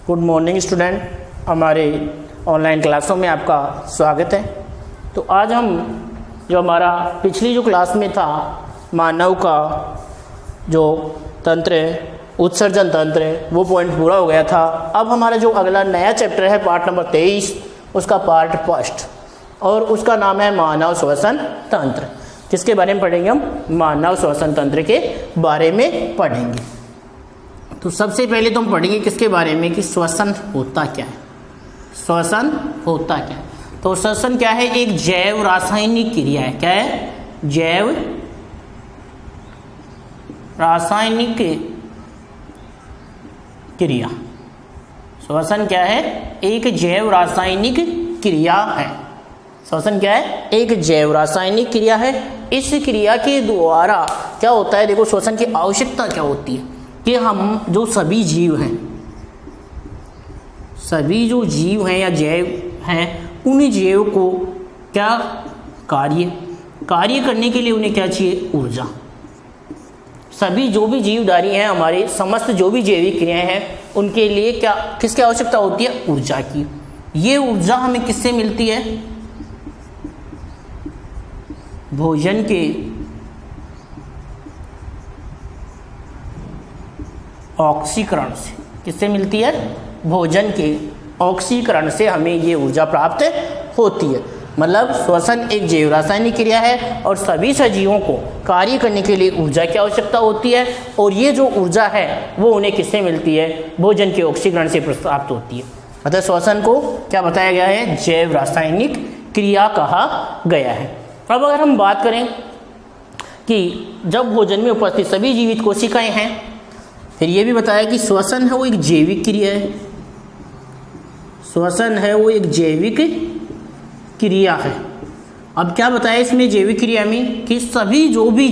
Good morning student, हमारे online क्लासों में आपका स्वागत है। तो आज हम जो हमारा पिछली जो क्लास में था मानव का जो तंत्र है, उत्सर्जन तंत्र है, वो पॉइंट पूरा हो गया था। अब हमारा जो अगला नया चैप्टर है पार्ट नंबर 23, उसका पार्ट फर्स्ट, और उसका नाम है मानव श्वसन तंत्र। किसके बारे में पढ़ेंगे? हम मानव श्वसन तंत्र के बारे में पढ़ेंगे। तो सबसे पहले तो हम पढ़ेंगे किसके बारे में कि श्वसन होता क्या है। श्वसन होता क्या है? तो श्वसन क्या है? एक जैव रासायनिक क्रिया है। क्या है? जैव रासायनिक क्रिया। श्वसन क्या है? एक जैव रासायनिक क्रिया है। श्वसन क्या है? एक जैव रासायनिक क्रिया है। इस क्रिया के द्वारा क्या होता है? देखो, श्वसन की आवश्यकता क्या होती है कि हम जो सभी जीव हैं, सभी जो जीव हैं या जैव हैं, उन जैव को क्या कार्य करने के लिए उन्हें क्या चाहिए? ऊर्जा। सभी जो भी जीवधारी हैं, हमारे समस्त जो भी जैविक क्रियाएं हैं, उनके लिए क्या किसकी आवश्यकता होती है? ऊर्जा की। ये ऊर्जा हमें किससे मिलती है? भोजन के ऑक्सीकरण से। किससे मिलती है? भोजन के ऑक्सीकरण से हमें ये ऊर्जा प्राप्त होती है। मतलब श्वसन एक जैव रासायनिक क्रिया है और सभी सजीवों को कार्य करने के लिए ऊर्जा की आवश्यकता होती है, और ये जो ऊर्जा है वो उन्हें किससे मिलती है? भोजन के ऑक्सीकरण से प्राप्त होती है। अतः श्वसन को क्या बताया गया है? जैव रासायनिक क्रिया कहा गया है। अब अगर हम बात करें कि जब भोजन में उपस्थित सभी जीवित कोशिकाएं हैं, फिर ये भी बताया कि श्वसन है वो एक जैविक क्रिया है। श्वसन है वो एक जैविक क्रिया है। अब क्या बताया इसमें जैविक क्रिया में कि सभी जो भी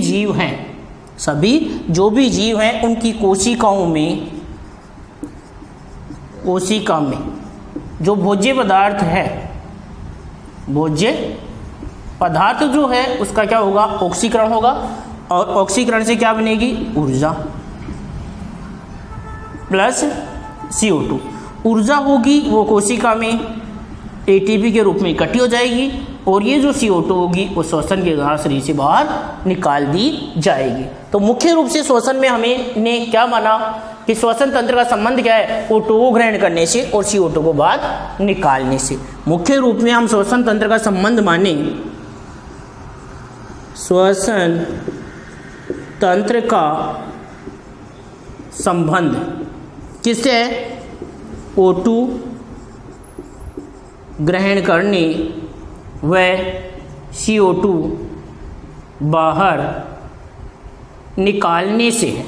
जीव हैं उनकी कोशिका में जो भोज्य पदार्थ है, भोज्य पदार्थ जो है उसका क्या होगा? ऑक्सीकरण होगा, और ऑक्सीकरण से क्या बनेगी? ऊर्जा प्लस CO2। ऊर्जा होगी वो कोशिका में ATP के रूप में इकट्ठी हो जाएगी, और ये जो CO2 होगी वो श्वसन के द्वारा शरीर से बाहर निकाल दी जाएगी। तो मुख्य रूप से श्वसन में हमने क्या माना कि श्वसन तंत्र का संबंध क्या है? O2 को ग्रहण करने से और CO2 को बाहर निकालने से। मुख्य रूप में हम श्वसन तंत्र का संबंध माने श्वसन तंत्र का संबंध किससे है? O2 ग्रहण करने व CO2 बाहर निकालने से है।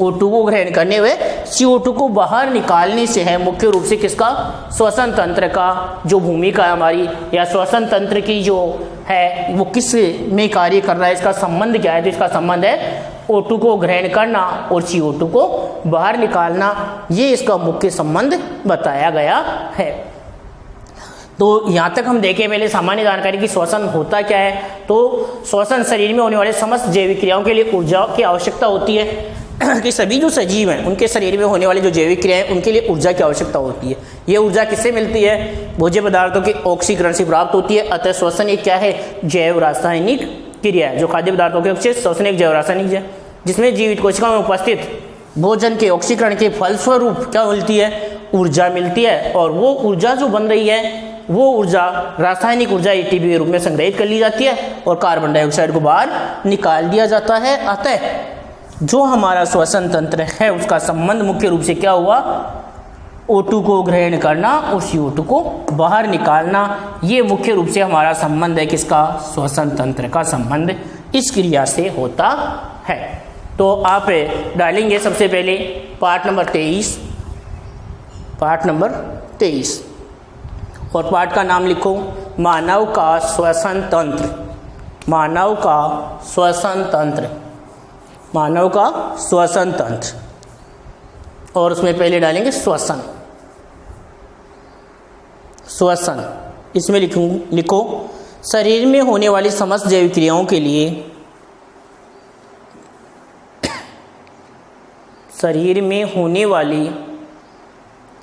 O2 को ग्रहण करने व CO2 को बाहर निकालने से है। मुख्य रूप से किसका? श्वसन तंत्र का जो भूमिका है हमारी, या श्वसन तंत्र की जो है वो किस में कार्य कर रहा है, इसका संबंध क्या है? तो इसका संबंध है O2 को ग्रहण करना और CO2 को बाहर निकालना। ये इसका मुख्य संबंध बताया गया है। तो यहाँ तक हम देखें पहले सामान्य जानकारी कि श्वसन होता क्या है। तो श्वसन शरीर में होने वाले समस्त जैविक क्रियाओं के लिए ऊर्जा की आवश्यकता होती है कि सभी जो सजीव हैं उनके शरीर में होने वाली जो जैविक क्रियाएं हैं उनके लिए ऊर्जा की आवश्यकता होती है। ये ऊर्जा किससे मिलती है? भोज्य पदार्थों के ऑक्सीकरण से प्राप्त होती है। अतः श्वसन एक क्या है? जैव रासायनिक क्रिया है। जो खाद्य पदार्थों के ऑक्सीकरण, श्वसन एक जैव रासायनिक है जिसमें जीवित कोशिका में उपस्थित भोजन के ऑक्सीकरण के फलस्वरूप क्या मिलती है? ऊर्जा मिलती है, और वो ऊर्जा जो बन रही है वो ऊर्जा रासायनिक ऊर्जा ATP के रूप में संग्रहित कर ली जाती है और कार्बन डाइऑक्साइड को बाहर निकाल दिया जाता है। अतः जो हमारा श्वसन तंत्र है उसका संबंध मुख्य रूप से क्या हुआ? O2 को ग्रहण करना और CO2 को बाहर निकालना। ये मुख्य रूप से हमारा संबंध है। किसका? श्वसन तंत्र का संबंध इस क्रिया से होता है। तो आप डालेंगे सबसे पहले पार्ट नंबर 23, और पार्ट का नाम लिखो मानव का श्वसन तंत्र। मानव का श्वसन तंत्र, मानव का श्वसन तंत्र, और उसमें पहले डालेंगे श्वसन। श्वसन इसमें लिखो शरीर में होने वाली समस्त जैविक क्रियाओं के लिए शरीर में होने वाली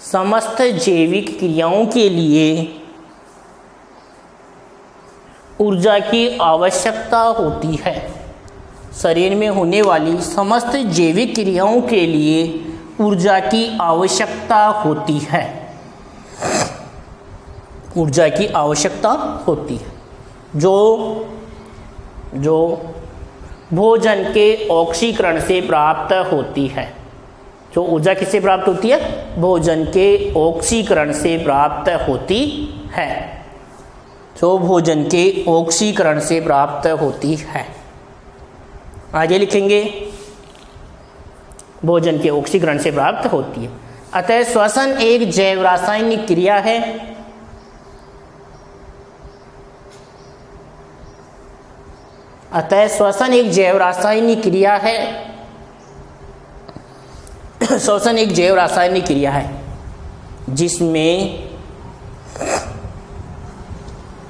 समस्त जैविक क्रियाओं के लिए ऊर्जा की आवश्यकता होती है। शरीर में होने वाली समस्त जैविक क्रियाओं के लिए ऊर्जा की आवश्यकता होती है। ऊर्जा की आवश्यकता होती है जो भोजन के ऑक्सीकरण से प्राप्त होती है। जो ऊर्जा किससे प्राप्त होती है? भोजन के ऑक्सीकरण से प्राप्त होती है। जो भोजन के ऑक्सीकरण से प्राप्त होती है। आगे लिखेंगे, भोजन के ऑक्सीकरण से प्राप्त होती है। अतः श्वसन एक जैव रासायनिक क्रिया है। अतः श्वसन एक जैव रासायनिक क्रिया है। श्वसन एक जैव रासायनिक क्रिया है जिसमें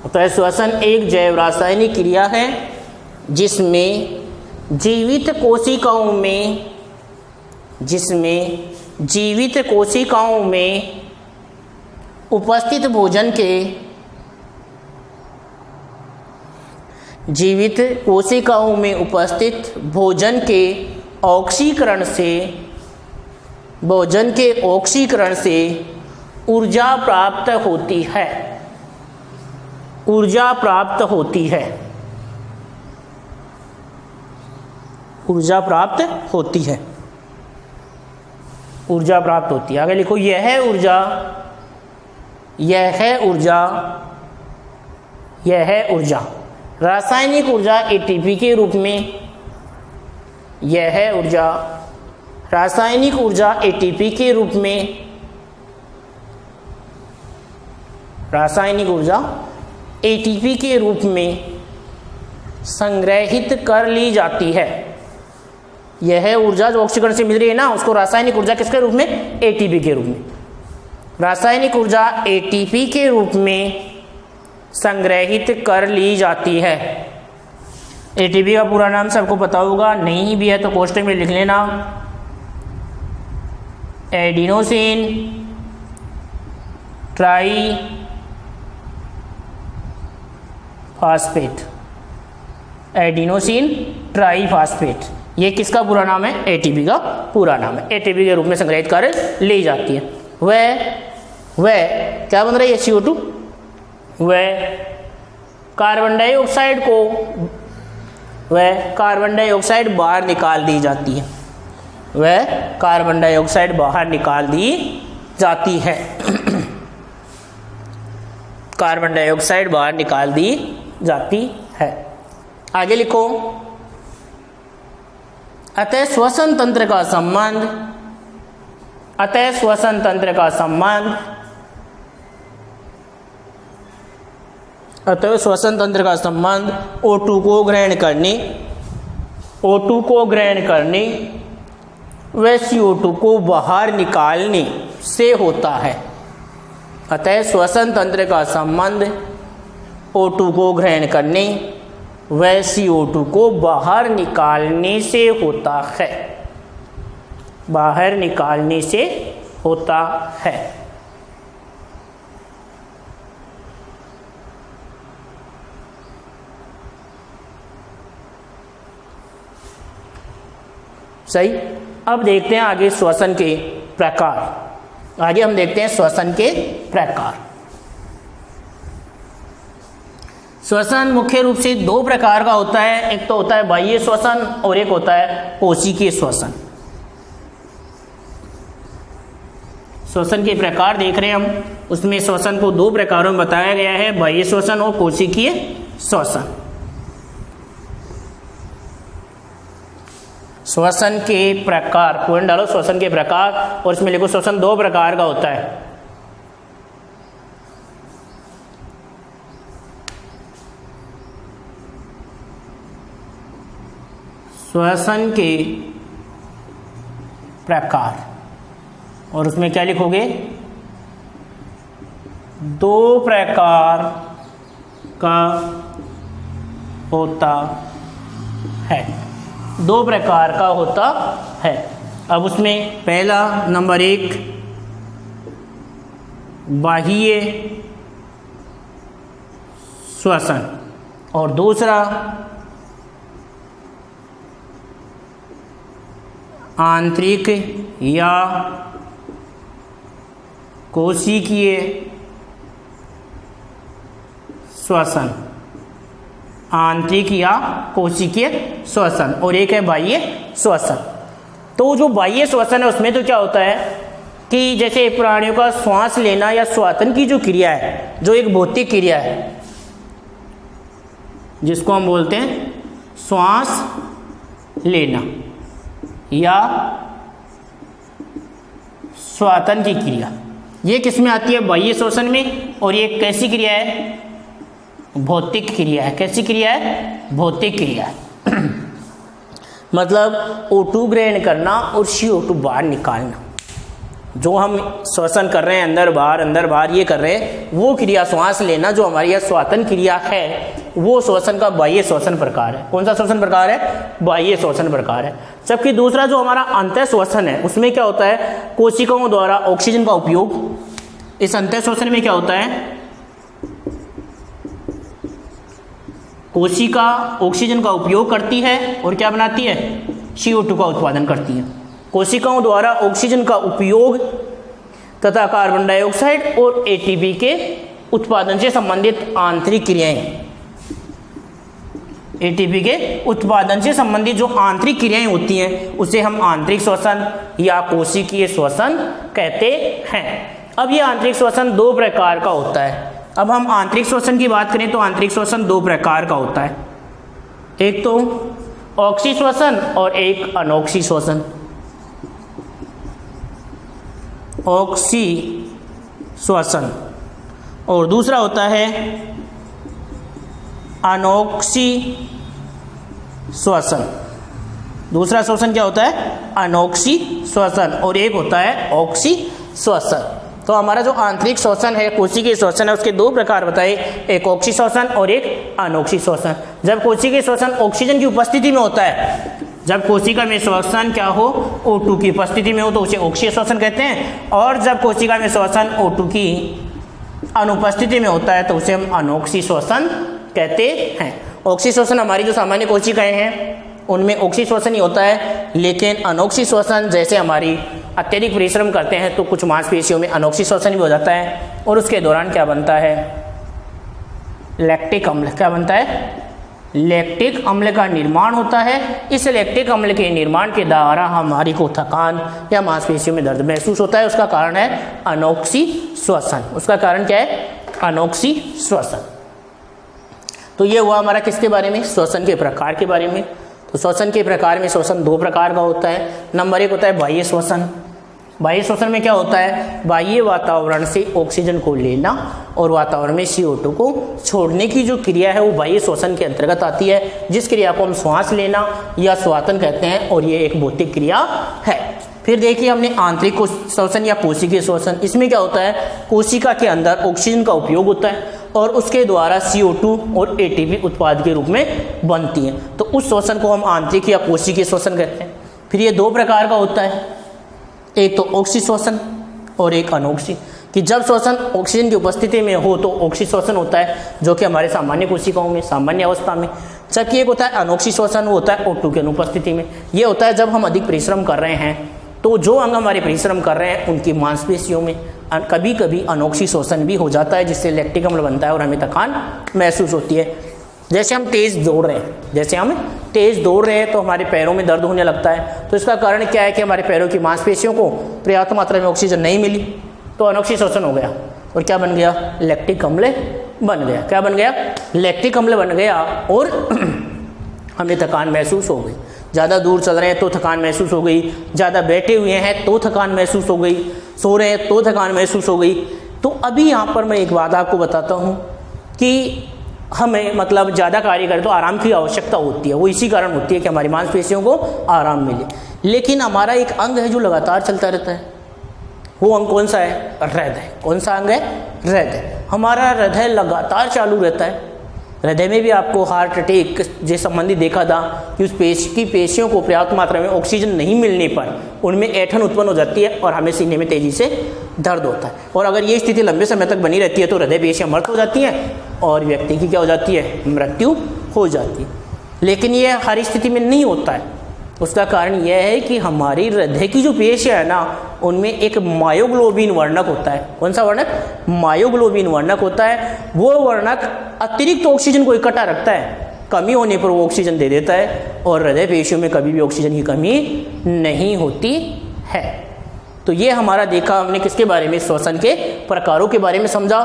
अतः श्वसन एक जैव रासायनिक क्रिया है जिसमें जीवित कोशिकाओं में उपस्थित भोजन के ऑक्सीकरण से ऊर्जा प्राप्त होती है। ऊर्जा प्राप्त होती है। ऊर्जा प्राप्त होती है। ऊर्जा प्राप्त होती है। आगे लिखो, यह ऊर्जा रासायनिक ऊर्जा एटीपी के रूप में, यह ऊर्जा रासायनिक ऊर्जा एटीपी के रूप में, रासायनिक ऊर्जा एटीपी के रूप में संग्रहित कर ली जाती है। यह ऊर्जा जो ऑक्सीकरण से मिल रही है ना, उसको रासायनिक ऊर्जा किसके रूप में? एटीपी के रूप में। रासायनिक ऊर्जा एटीपी के रूप में संग्रहित कर ली जाती है। एटीपी का पूरा नाम सबको पता होगा, नहीं भी है तो कोष्टक में लिख लेना। Adenosine try phosphate. Adenosine try phosphate, ये किसका पूरा नाम है? एटीपी का पूरा नाम है। एटीपी के रूप में संग्रहित कर ली जाती है। वह क्या बन रही है? CO2। वह कार्बन डाइऑक्साइड बाहर निकाल दी जाती है। वह कार्बन डाइऑक्साइड बाहर निकाल दी जाती है। कार्बन डाइऑक्साइड बाहर निकाल दी जाती है। आगे लिखो, अतः श्वसन तंत्र का संबंध O2 को ग्रहण करने व CO2 को बाहर निकालने से होता है। अतः श्वसन तंत्र का संबंध O2 को ग्रहण करने व CO2 को बाहर निकालने से होता है। बाहर निकालने से होता है। सही। अब देखते हैं आगे श्वसन के प्रकार। आगे हम देखते हैं श्वसन के प्रकार। श्वसन मुख्य रूप से दो प्रकार का होता है। एक तो होता है बाह्य श्वसन और एक होता है कोशिकीय श्वसन। श्वसन के प्रकार देख रहे हैं हम, उसमें श्वसन को दो प्रकारों में बताया गया है, बाह्य श्वसन और कोशिकीय श्वसन। श्वसन के प्रकार, पॉइंट डालो, श्वसन के प्रकार, और इसमें लिखो श्वसन दो प्रकार का होता है। श्वसन के प्रकार, और उसमें क्या लिखोगे? दो प्रकार का होता है। दो प्रकार का होता है। अब उसमें पहला नंबर एक बाह्य श्वसन और दूसरा आंतरिक या कोशिकीय श्वसन, आंतरिक या कोशिकीय श्वसन, और एक है बाह्य श्वसन। तो जो बाह्य श्वसन है उसमें तो क्या होता है कि जैसे प्राणियों का श्वास लेना या श्वसन की जो क्रिया है, जो एक भौतिक क्रिया है जिसको हम बोलते हैं श्वास लेना या श्वसन की क्रिया, ये किस में आती है? बाह्य श्वसन में। और ये कैसी क्रिया है? भौतिक क्रिया है। कैसी क्रिया है? भौतिक क्रिया है। मतलब O2 ग्रहण करना और CO2 बाहर निकालना, जो हम श्वसन कर रहे हैं अंदर बाहर ये कर रहे हैं, वो क्रिया श्वास लेना जो हमारी यह श्वसन क्रिया है, वो श्वसन का बाह्य श्वसन प्रकार है। कौन सा श्वसन प्रकार है? बाह्य श्वसन प्रकार है। जबकि दूसरा जो हमारा अंतः श्वसन है उसमें क्या होता है? कोशिकाओं द्वारा ऑक्सीजन का उपयोग। इस अंतः श्वसन में क्या होता है? कोशिका ऑक्सीजन का उपयोग करती है और क्या बनाती है? CO2 का उत्पादन करती है। कोशिकाओं द्वारा ऑक्सीजन का उपयोग तथा कार्बन डाइऑक्साइड और ATP के उत्पादन से संबंधित आंतरिक क्रियाएं, ATP के उत्पादन से संबंधित जो आंतरिक क्रियाएं होती हैं उसे हम आंतरिक श्वसन या कोशिकीय श्वसन कहते हैं। अब ये आंतरिक श्वसन दो प्रकार का होता है। अब हम आंतरिक श्वसन की बात करें तो आंतरिक श्वसन दो प्रकार का होता है, एक तो ऑक्सी श्वसन और एक अनोक्सी श्वसन। ऑक्सी श्वसन और दूसरा होता है अनोक्सी श्वसन। दूसरा श्वसन क्या होता है? अनोक्सी श्वसन, और एक होता है ऑक्सी श्वसन। तो हमारा जो आंतरिक श्वसन है, कोशिकीय श्वसन है, उसके दो प्रकार बताए, एक ऑक्सी श्वसन और एक अनोक्सी श्वसन। जब कोशिकीय श्वसन ऑक्सीजन की उपस्थिति में होता है, जब कोशिका में श्वसन क्या हो? O2 की उपस्थिति में हो तो उसे ऑक्सीय श्वसन कहते हैं, और जब कोशिका में श्वसन O2 की अनुपस्थिति में होता है तो उसे हम अनोक्सी श्वसन कहते हैं। ऑक्सी श्वसन हमारी जो सामान्य कोशिकाएं हैं उनमें ऑक्सी श्वसन ही होता है, लेकिन अनोक्सी श्वसन जैसे हमारी अत्यधिक परिश्रम करते हैं तो कुछ मांसपेशियों में अनोक्सी श्वसन भी हो जाता है, और उसके दौरान क्या बनता है? लैक्टिक अम्ल। क्या बनता है? लैक्टिक अम्ल का निर्माण होता है। इस लैक्टिक अम्ल के निर्माण के द्वारा हमारी को थकान या मांसपेशियों में दर्द महसूस होता है। उसका कारण है अनोक्सी श्वसन। उसका कारण क्या है? अनोक्सी श्वसन। तो ये हुआ हमारा किसके बारे में? श्वसन के प्रकार के बारे में। तो श्वसन के प्रकार में श्वसन दो प्रकार का होता है। नंबर एक होता है बाह्य श्वसन। बाह्य श्वसन में क्या होता है? बाह्य वातावरण से ऑक्सीजन को लेना और वातावरण में CO2 को छोड़ने की जो क्रिया है वो बाह्य श्वसन के अंतर्गत आती है, जिस क्रिया को हम श्वास लेना या श्वसन कहते हैं, और ये एक भौतिक क्रिया है। फिर देखिए हमने आंतरिक श्वसन या कोशिकीय श्वसन। इसमें क्या होता है? कोशिका के अंदर ऑक्सीजन का उपयोग होता है और उसके द्वारा CO2 और ATP उत्पाद के रूप में बनती है, तो उस श्वसन को हम आंतरिक या कोशिकीय श्वसन कहते हैं। फिर ये दो प्रकार का होता है, एक तो ऑक्सी श्वसन और एक अनोक्सी। कि जब श्वसन ऑक्सीजन की उपस्थिति में हो तो ऑक्सी श्वसन होता है, जो कि हमारे सामान्य कोशिकाओं में सामान्य अवस्था में। जबकि एक होता है अनोक्सी श्वसन, वो होता है O2 की अनुपस्थिति में। ये होता है जब हम अधिक परिश्रम कर रहे हैं तो जो अंग हमारे परिश्रम कर रहे हैं उनकी मांसपेशियों में कभी कभी अनोक्सी श्वसन भी हो जाता है, जिससे लैक्टिक अम्ल बनता है और हमें थकान महसूस होती है। जैसे हम तेज़ दौड़ रहे हैं तो हमारे पैरों में दर्द होने लगता है। तो इसका कारण क्या है कि हमारे पैरों की मांसपेशियों को पर्याप्त मात्रा में ऑक्सीजन नहीं मिली, तो अनोक्सी श्वसन हो गया और क्या बन गया? लैक्टिक अम्ल बन गया। क्या बन गया? लैक्टिक अम्ल बन गया और हमें थकान महसूस हो गई। ज़्यादा दूर चल रहे हैं तो थकान महसूस हो गई, ज़्यादा बैठे हुए हैं तो थकान महसूस हो गई, सो रहे हैं तो थकान महसूस हो गई। तो अभी यहाँ पर मैं एक बात आपको बताता हूँ कि हमें मतलब ज़्यादा कार्य करें तो आराम की आवश्यकता होती है। वो इसी कारण होती है कि हमारी मांसपेशियों को आराम मिले। लेकिन हमारा एक अंग है जो लगातार चलता रहता है, वो अंग कौन सा है? हृदय। कौन सा अंग है? हृदय। हमारा हृदय लगातार चालू रहता है। हृदय में भी आपको हार्ट अटैक जे संबंधी देखा था कि उस पेशियों को पर्याप्त मात्रा में ऑक्सीजन नहीं मिलने पर उनमें ऐंठन उत्पन्न हो जाती है और हमें सीने में तेजी से दर्द होता है। और अगर ये स्थिति लंबे समय तक बनी रहती है तो हृदय पेशियाँ मृत हो जाती हैं और व्यक्ति की क्या हो जाती है, मृत्यु हो जाती है। लेकिन ये हर स्थिति में नहीं होता है। उसका कारण यह है कि हमारी हृदय की जो पेशियाँ है ना, उनमें एक मायोग्लोबिन वर्णक होता है। कौन सा वर्णक? मायोग्लोबिन वर्णक होता है। वो वर्णक अतिरिक्त ऑक्सीजन को इकट्ठा रखता है, कमी होने पर वो ऑक्सीजन दे देता है और हृदय पेशियों में कभी भी ऑक्सीजन की कमी नहीं होती है। तो ये हमारा देखा हमने किसके बारे में, श्वसन के प्रकारों के बारे में समझा।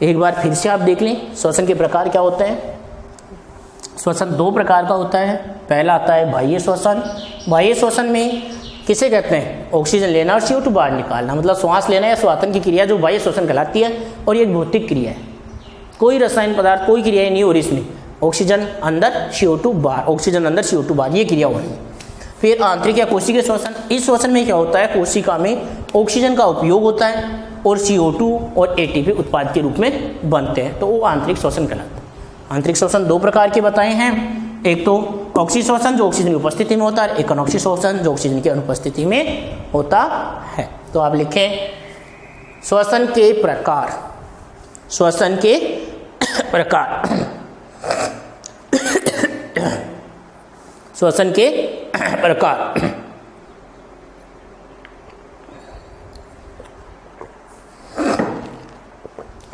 एक बार फिर से आप देख लें श्वसन के प्रकार क्या होते हैं। श्वसन दो प्रकार का होता है। पहला आता है बाह्य श्वसन। बाह्य श्वसन में किसे कहते हैं, ऑक्सीजन लेना और CO2 बाहर निकालना, मतलब श्वास लेना या श्वासन की क्रिया जो बाह्य श्वसन कहलाती है। और ये एक भौतिक क्रिया है, कोई रसायन पदार्थ कोई क्रिया नहीं हो रही इसमें। ऑक्सीजन अंदर CO2 बाहर, ऑक्सीजन अंदर CO2 बाहर, ये क्रिया हो रही है। फिर आंतरिक या कोशिकीय श्वसन। इस श्वसन में क्या होता है, कोशिका में ऑक्सीजन का उपयोग होता है और CO2 और ATP उत्पाद के रूप में बनते हैं, तो वो आंतरिक श्वसन कहलाता है। आंतरिक श्वसन दो प्रकार के बताए हैं, एक तो ऑक्सी श्वसन जो ऑक्सीजन की उपस्थिति में होता है, एक अनॉक्सी श्वसन जो ऑक्सीजन की अनुपस्थिति में होता है। तो आप लिखें श्वसन के प्रकार, श्वसन के प्रकार, श्वसन के प्रकार।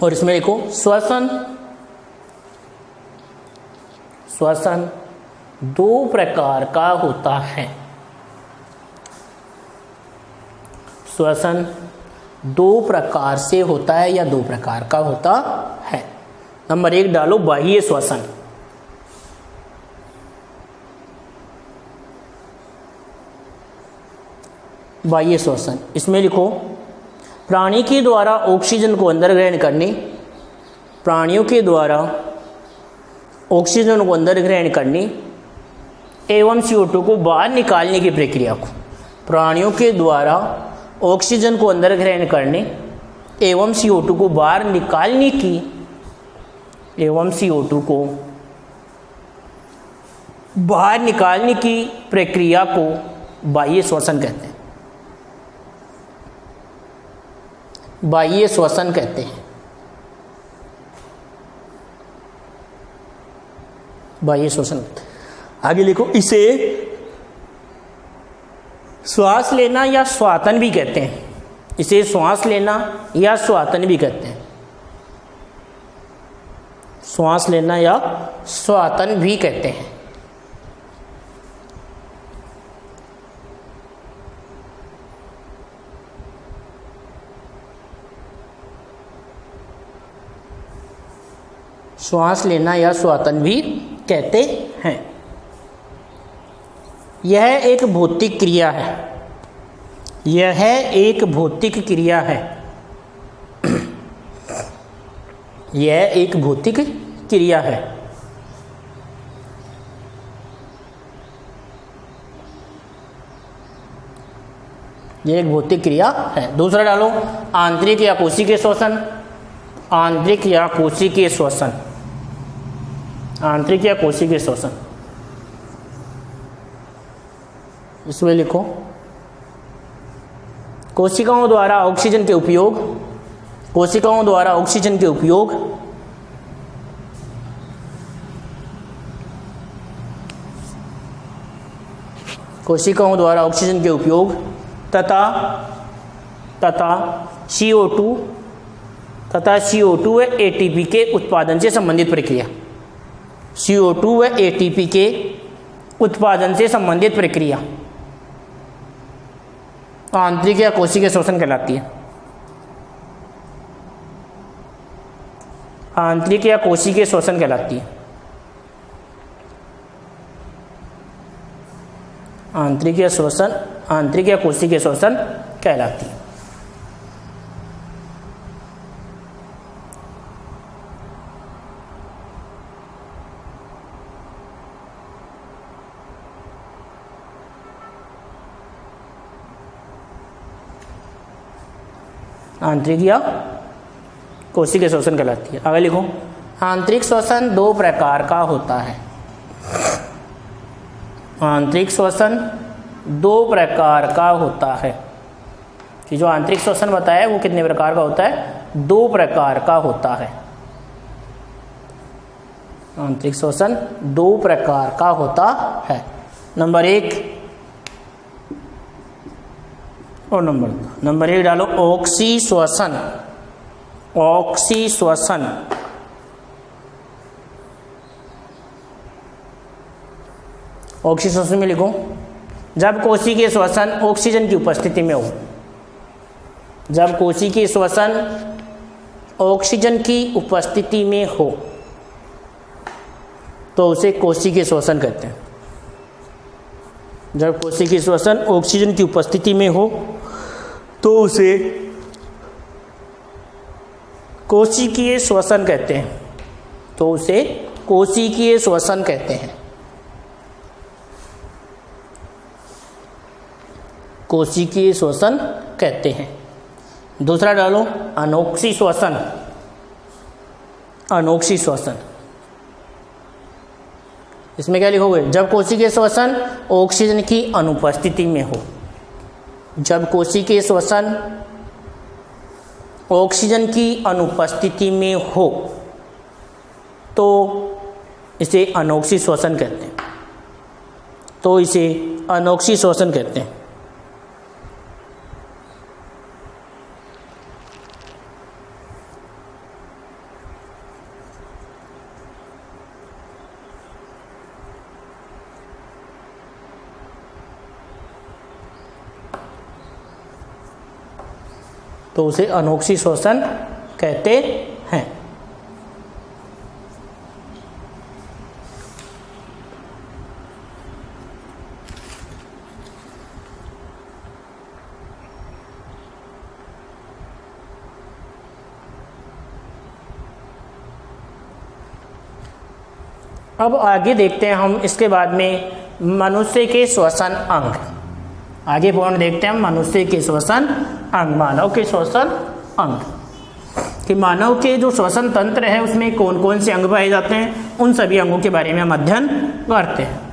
और इसमें देखो श्वसन दो प्रकार का होता है। श्वसन दो प्रकार से होता है या दो प्रकार का होता है। नंबर एक डालो बाह्य श्वसन। बाह्य श्वसन, इसमें लिखो प्राणी के द्वारा ऑक्सीजन को अंदर ग्रहण करने, प्राणियों के द्वारा ऑक्सीजन को अंदर ग्रहण करने एवं CO2 को बाहर निकालने की प्रक्रिया को, प्राणियों के द्वारा ऑक्सीजन को अंदर ग्रहण करने एवं CO2 को बाहर निकालने की, एवं CO2 को बाहर निकालने की प्रक्रिया को बाह्य श्वसन कहते हैं। बाह्य श्वसन कहते हैं। बाह्य श्वसन। आगे लिखो इसे श्वास लेना या श्वातन भी कहते हैं। इसे श्वास लेना या श्वातन भी कहते हैं। श्वास लेना या श्वातन भी कहते हैं। श्वास लेना या श्वातन भी कहते हैं। यह एक भौतिक क्रिया है। यह एक भौतिक क्रिया है। यह एक भौतिक क्रिया है। यह एक भौतिक क्रिया है। दूसरा डालो आंतरिक या कोशिकीय श्वसन। आंतरिक या कोशिकीय श्वसन। आंतरिक या कोशिकीय श्वसन, इसमें लिखो कोशिकाओं द्वारा ऑक्सीजन के उपयोग, कोशिकाओं द्वारा ऑक्सीजन के उपयोग कोशिकाओं द्वारा ऑक्सीजन के उपयोग तथा CO2 व ATP के उत्पादन से संबंधित प्रक्रिया। CO2 व ATP के उत्पादन से संबंधित प्रक्रिया आंतरिक या कोशिकीय श्वसन कहलाती है। आंतरिक या कोशिकीय श्वसन कहलाती है। आंतरिक या श्वसन, आंतरिक या कोशिकीय श्वसन कहलाती है। आंतरिक या कोशिकीय श्वसन कहलाती है। आगे लिखो आंतरिक श्वसन दो प्रकार का होता है। आंतरिक श्वसन दो प्रकार का होता है। कि जो आंतरिक श्वसन बताया वो कितने प्रकार का होता है? दो प्रकार का होता है। आंतरिक श्वसन दो प्रकार का होता है। नंबर 1 और नंबर 1 डालो ऑक्सी श्वसन। ऑक्सी श्वसन, ऑक्सी श्वसन में लिखो जब कोशिकीय श्वसन ऑक्सीजन की उपस्थिति में हो। जब कोशिकीय श्वसन ऑक्सीजन की उपस्थिति में हो तो उसे कोशिकीय श्वसन कहते हैं। जब कोशिकीय श्वसन ऑक्सीजन की उपस्थिति में हो तो उसे कोशिकीय श्वसन कहते हैं। तो उसे कोशिकीय श्वसन कहते हैं। कोशिकीय श्वसन कहते हैं। दूसरा डालो अनोक्सी श्वसन। अनोक्सी श्वसन, इसमें क्या लिखोगे? जब कोशिकीय श्वसन ऑक्सीजन की अनुपस्थिति में हो। जब कोशिकीय श्वसन ऑक्सीजन की अनुपस्थिति में हो तो इसे अनोक्सी श्वसन कहते हैं। तो इसे अनोक्सी श्वसन कहते हैं। तो उसे अनोक्सी श्वसन कहते हैं। अब आगे देखते हैं हम इसके बाद में मनुष्य के श्वसन अंग। आगे पॉइंट देखते हैं हम मनुष्य के श्वसन अंग, मानव के श्वसन अंग। कि मानव के जो श्वसन तंत्र है उसमें कौन कौन से अंग पाए जाते हैं, उन सभी अंगों के बारे में हम अध्ययन करते हैं।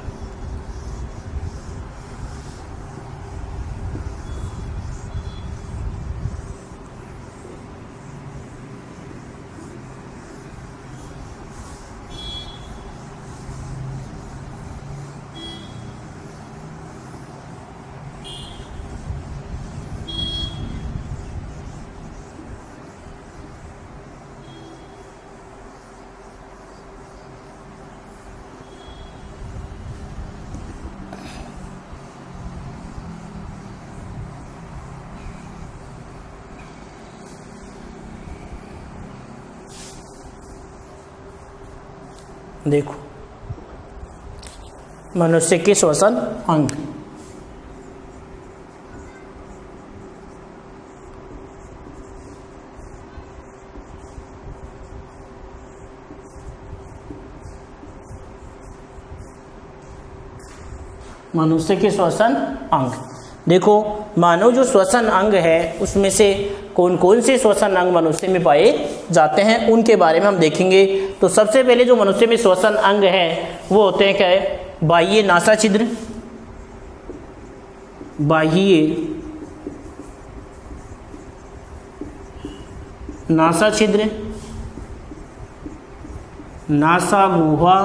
देखो मनुष्य के श्वसन अंग। मनुष्य के श्वसन अंग देखो, मानव जो श्वसन अंग है उसमें से कौन कौन से श्वसन अंग मनुष्य में पाए जाते हैं उनके बारे में हम देखेंगे। तो सबसे पहले जो मनुष्य में श्वसन अंग है वो होते हैं क्या है? बाह्य नासा छिद्र। बाह्य नासा छिद्र, नासा गुहा,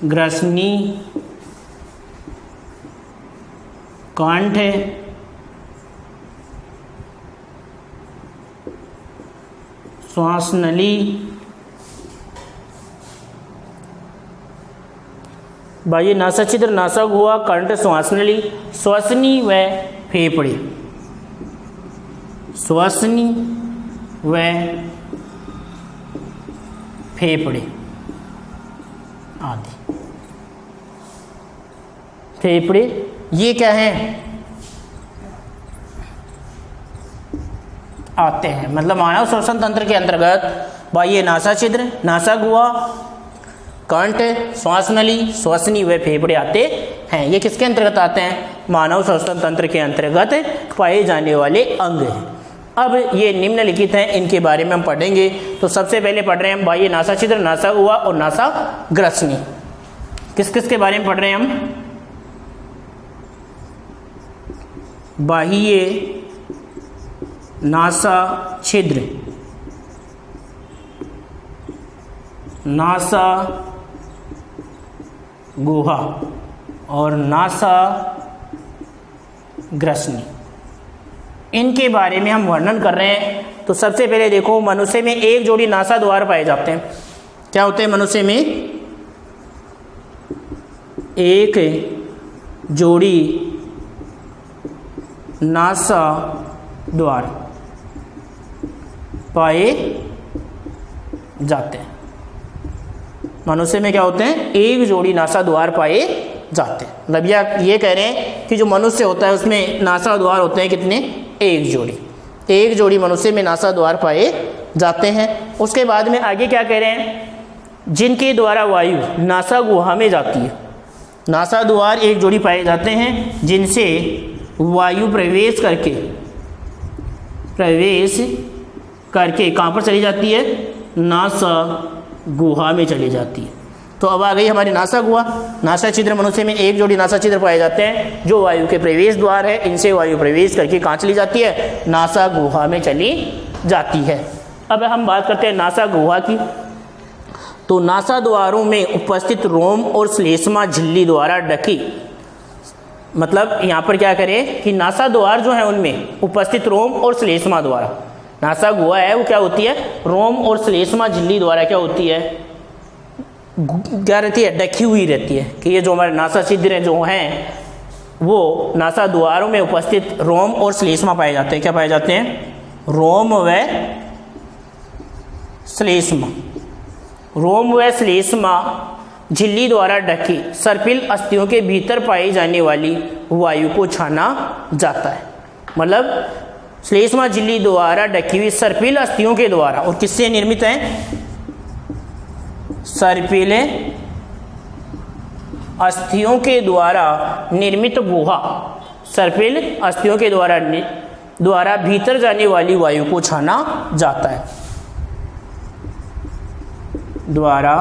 ग्रसनी, कांठ है, श्वास नली, बाह्य नासा छिद्र, नासा गुहा, कंठ, श्वास नली, श्वसनी व फेफड़े। श्वसनी व फेफड़े आदि। फेफड़े ये क्या है? आते हैं, मतलब मानव श्वसन तंत्र के अंतर्गत बाह्य नासा छिद्र, नासा गुहा, कंठ, श्वास नली, श्वसनी व फेफड़े आते हैं। ये किसके अंतर्गत आते हैं? मानव श्वसन तंत्र के अंतर्गत पाए जाने वाले अंग हैं। अब ये निम्नलिखित हैं, इनके बारे में हम पढ़ेंगे। तो सबसे पहले पढ़ रहे हैं हम बाह्य नासा छिद्र, नासा गुहा और नासा ग्रसनी। किस किस के बारे में पढ़ रहे हैं हम? बाह्य नासा छिद्र, नासा गुहा और नासा ग्रसनी, इनके बारे में हम वर्णन कर रहे हैं। तो सबसे पहले देखो, मनुष्य में एक जोड़ी नासा द्वार पाए जाते हैं। क्या होते हैं मनुष्य में? एक जोड़ी नासा द्वार पाए जाते हैं। मनुष्य में क्या होते हैं? एक जोड़ी नासा द्वार पाए जाते हैं। मतलब ये कह रहे हैं कि जो मनुष्य होता है उसमें नासा द्वार होते हैं कितने? एक जोड़ी। एक जोड़ी मनुष्य में नासा द्वार पाए जाते हैं। उसके बाद में आगे क्या कह रहे हैं? जिनके द्वारा वायु नासा गुहा में जाती है। नासा द्वार एक जोड़ी पाए जाते हैं जिनसे वायु प्रवेश करके कहाँ पर चली जाती है? नासा गुहा में चली जाती है। तो अब आ गई हमारी नासा गुहा। नासा छिद्र, मनुष्य में एक जोड़ी नासा छिद्र पाए जाते हैं जो वायु के प्रवेश द्वार है, इनसे वायु प्रवेश करके कहाँ चली जाती है? नासा गुहा में चली जाती है। अब हम बात करते हैं नासा गुहा की। तो नासा द्वारों में उपस्थित रोम और श्लेष्मा झिल्ली द्वारा ढकी, मतलब यहाँ पर क्या करें कि नासा द्वार जो है उनमें उपस्थित रोम और श्लेष्मा द्वारा, नासा गुहा है वो क्या होती है? रोम और श्लेष्मा झिल्ली द्वारा क्या होती है? क्या रहती है? ढकी हुई रहती है। कि ये जो हमारे नासा छिद्र जो हैं वो नासा द्वारों में उपस्थित रोम और श्लेष्मा पाए जाते हैं। क्या पाए जाते हैं? रोम व श्लेष्मा। रोम व श्लेष्मा झिल्ली द्वारा ढकी सर्पिल अस्थियों के भीतर पाई जाने वाली वायु को छाना जाता है। मतलब श्लेष्मा झिल्ली द्वारा ढकी हुई सर्पिल अस्थियों के द्वारा, और किससे निर्मित है? सर्पिल अस्थियों के द्वारा निर्मित गुहा, सर्पिल अस्थियों के द्वारा भीतर जाने वाली वायु को छाना जाता है। द्वारा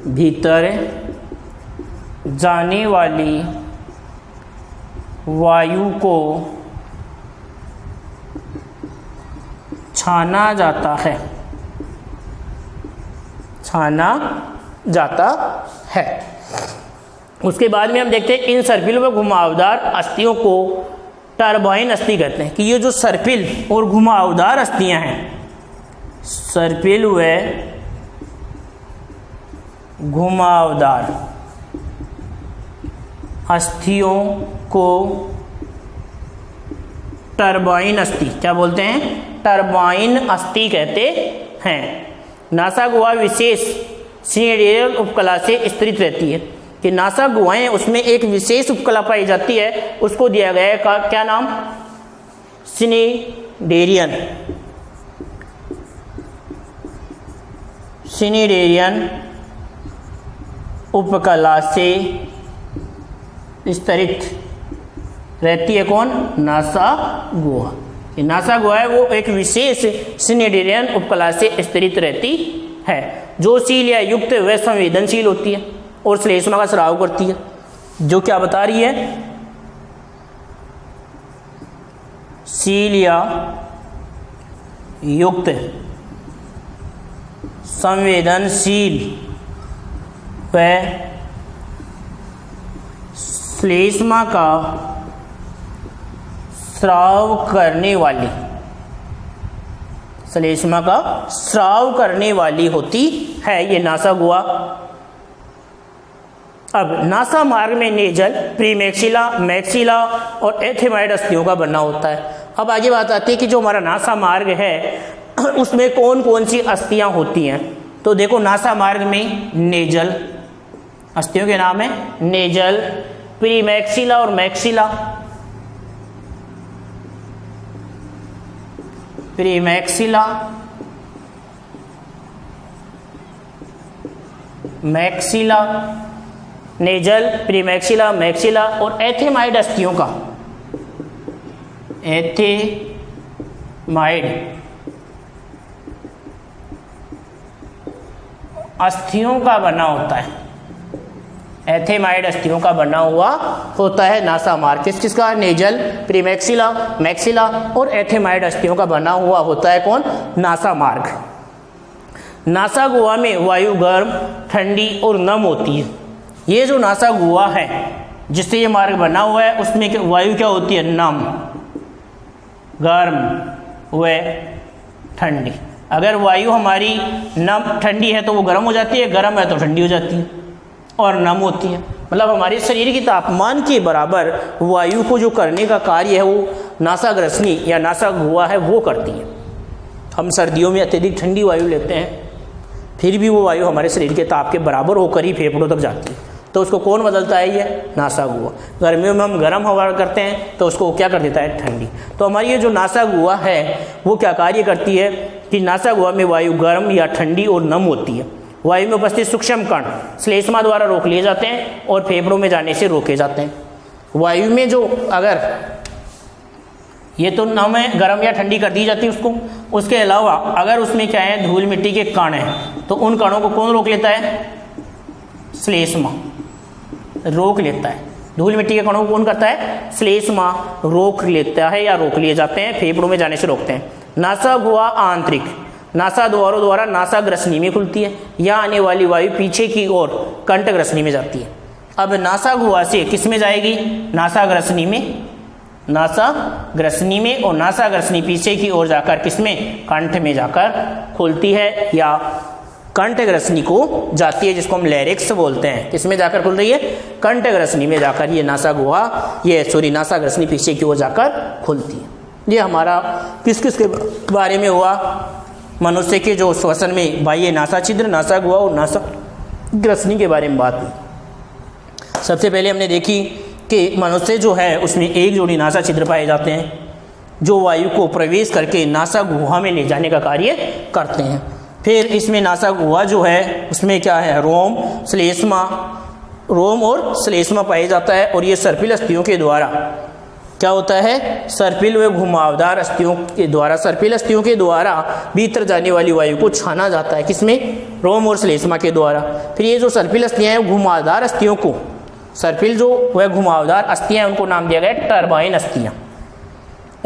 भीतर जाने वाली वायु को छाना जाता है, छाना जाता है। उसके बाद में हम देखते हैं इन सर्पिल व घुमावदार अस्थियों को टरबाइन अस्थि कहते हैं। कि ये जो सर्पिल और घुमावदार अस्थियां हैं, सर्पिल व घुमावदार अस्थियों को टरबाइन अस्थि क्या बोलते हैं? टरबाइन अस्थि कहते हैं। नासा गुहा विशेष सिनेडियल उपकला से स्तरित रहती है। कि नासा गुहाएं उसमें एक विशेष उपकला पाई जाती है, उसको दिया गया है का क्या नाम? सिनेडेरियन। सिनेडेरियन उपकला से स्तरित रहती है। कौन? नासा गुहा। नासा गुहा है वो एक विशेष सिनेडेरियन उपकला से स्तरित रहती है, जो सील या युक्त व संवेदनशील होती है और श्लेष्मा का स्राव करती है। जो क्या बता रही है? सील या युक्त संवेदनशील व श्लेष्मा का स्राव करने वाली, श्लेष्मा का स्राव करने वाली होती है ये नासा गुहा। अब नासा मार्ग में नेजल, प्रीमैक्सिला, मैक्सिला और एथेमाइड अस्थियों का बनना होता है। अब आगे बात आती है कि जो हमारा नासा मार्ग है उसमें कौन कौन सी अस्थियां होती हैं। तो देखो नासा मार्ग में नेजल, अस्थियों के नाम है नेजल, प्रीमैक्सिला और मैक्सिला। प्रीमैक्सिला, मैक्सिला, नेजल, प्रीमैक्सिला, मैक्सिला और एथेमाइड अस्थियों का, एथेमाइड माइड अस्थियों का बना होता है, एथेमाइड अस्थियों का बना हुआ होता है नासा मार्ग। किसका? नेजल, प्रीमैक्सिला, मैक्सिला और एथेमाइड अस्थियों का बना हुआ होता है कौन? नासा मार्ग। नासा गुहा में वायु गर्म, ठंडी और नम होती है। ये जो नासा गुहा है जिससे ये मार्ग बना हुआ है उसमें वायु क्या होती है? नम, गर्म व ठंडी। अगर वायु हमारी नम ठंडी है तो वो गर्म हो जाती है, गर्म है तो ठंडी हो जाती है और नम होती है। मतलब हमारे शरीर की तापमान के बराबर वायु को जो करने का कार्य है वो नासा ग्रसनी या नासा गुहा है वो करती है। हम सर्दियों में अत्यधिक ठंडी वायु लेते हैं, फिर भी वो वायु हमारे शरीर के ताप के बराबर होकर ही फेफड़ों तक जाती है, तो उसको कौन बदलता है? ये नासा गुहा। गर्मियों में हम गर्म हवा करते हैं तो उसको क्या कर देता है? ठंडी। तो हमारी ये जो नासा गुहा है वो क्या कार्य करती है कि नासा गुहा में वायु गर्म या ठंडी और नम होती है। वायु में उपस्थित सूक्ष्म कण श्लेष्मा द्वारा रोक लिए जाते हैं और फेफड़ों में जाने से रोके जाते हैं। वायु में जो अगर ये तो नम है, गर्म या ठंडी कर दी जाती है उसको, उसके अलावा अगर उसमें क्या है? धूल मिट्टी के कण हैं तो उन कणों को कौन रोक लेता है? श्लेष्मा रोक लेता है। धूल मिट्टी के कणों को कौन करता है? श्लेष्मा रोक लेता है या रोक लिए जाते हैं, फेफड़ों में जाने से रोकते हैं। नासा गुहा आंतरिक नासा द्वारों द्वारा नासा ग्रसनी में खुलती है। यहाँ आने वाली वायु पीछे की ओर कंठ ग्रसनी में जाती है। अब नासा गुहा से किस में जाएगी? नासा ग्रसनी में, नासा ग्रसनी में, और नासा ग्रसनी पीछे की ओर जाकर किसमें? कंठ में जाकर खुलती है या कंठ ग्रसनी को जाती है, जिसको हम लैरिक्स बोलते हैं। किसमें जाकर खुल रही है? कंठ ग्रसनी में जाकर ये नासा गुहा नासा ग्रसनी पीछे की ओर जाकर खुलती है। ये हमारा किस किस के बारे में हुआ? मनुष्य के जो श्वसन में बाह्य नासा छिद्र, नासा गुहा और नासा ग्रसनी के बारे में बात हुई। सबसे पहले हमने देखी कि मनुष्य जो है उसमें एक जोड़ी नासा छिद्र पाए जाते हैं जो वायु को प्रवेश करके नासा गुहा में ले जाने का कार्य करते हैं। फिर इसमें नासा गुहा जो है उसमें क्या है? रोम, श्लेष्मा, रोम और श्लेष्मा पाया जाता है और ये सर्पिल अस्थियों के द्वारा क्या होता है? सर्पिल व घुमावदार अस्थियों के द्वारा, सर्पिल अस्थियों के द्वारा भीतर जाने वाली वायु को छाना जाता है। किसमें? रोम और श्लेष्मा के द्वारा। फिर ये जो सर्पिल अस्थियां हैं घुमावदार अस्थियों को, सर्पिल जो वह घुमावदार अस्थियां उनको नाम दिया गया टरबाइन अस्थियां।